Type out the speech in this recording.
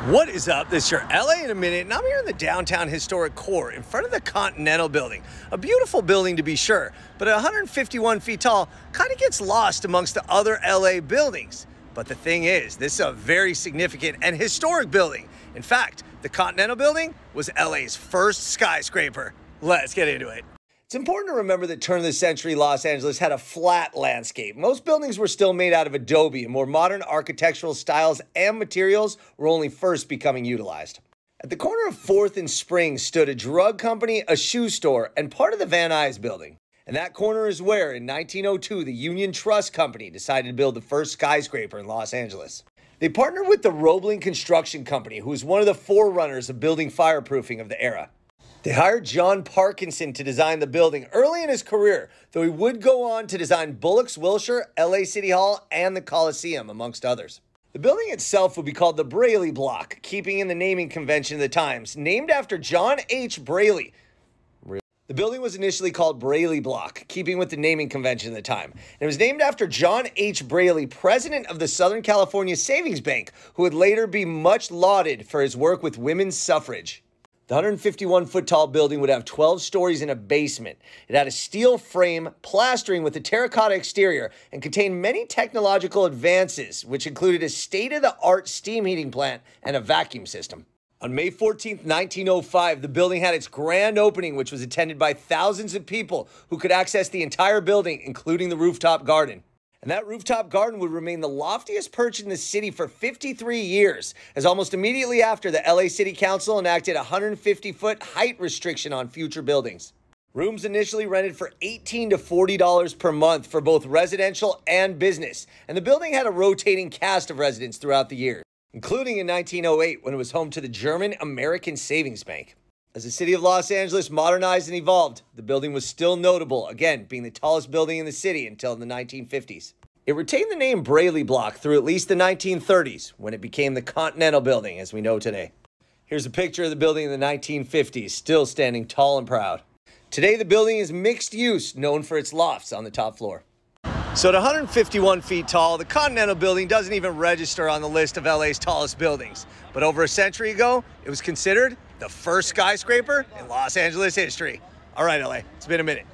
What is up? This is your LA in a minute, and I'm here in the downtown historic core in front of the Continental Building. A beautiful building to be sure, but at 151 feet tall, kind of gets lost amongst the other LA buildings. But the thing is, this is a very significant and historic building. In fact, the Continental Building was LA's first skyscraper. Let's get into it. It's important to remember that turn-of-the-century Los Angeles had a flat landscape. Most buildings were still made out of adobe, and more modern architectural styles and materials were only first becoming utilized. At the corner of 4th and Spring stood a drug company, a shoe store, and part of the Van Nuys building. And that corner is where, in 1902, the Union Trust Company decided to build the first skyscraper in Los Angeles. They partnered with the Roebling Construction Company, who was one of the forerunners of building fireproofing of the era. They hired John Parkinson to design the building early in his career, though he would go on to design Bullock's Wilshire, LA City Hall, and the Coliseum, amongst others. The building itself would be called the Braley Block, keeping in the naming convention of the times, named after John H. Braley. The building was initially called Braley Block, keeping with the naming convention of the time. And it was named after John H. Braley, president of the Southern California Savings Bank, who would later be much lauded for his work with women's suffrage. The 151-foot-tall building would have 12 stories and a basement. It had a steel frame, plastering with a terracotta exterior, and contained many technological advances, which included a state-of-the-art steam heating plant and a vacuum system. On May 14, 1905, the building had its grand opening, which was attended by thousands of people who could access the entire building, including the rooftop garden. And that rooftop garden would remain the loftiest perch in the city for 53 years, as almost immediately after the LA City Council enacted a 150-foot height restriction on future buildings. Rooms initially rented for $18 to $40 per month for both residential and business, and the building had a rotating cast of residents throughout the year, including in 1908 when it was home to the German-American Savings Bank. As the city of Los Angeles modernized and evolved, the building was still notable, again being the tallest building in the city until the 1950s. It retained the name Braley Block through at least the 1930s, when it became the Continental Building as we know today. Here's a picture of the building in the 1950s, still standing tall and proud. Today the building is mixed use, known for its lofts on the top floor. So at 151 feet tall, the Continental Building doesn't even register on the list of LA's tallest buildings. But over a century ago, it was considered the first skyscraper in Los Angeles history. All right, LA, it's been a minute.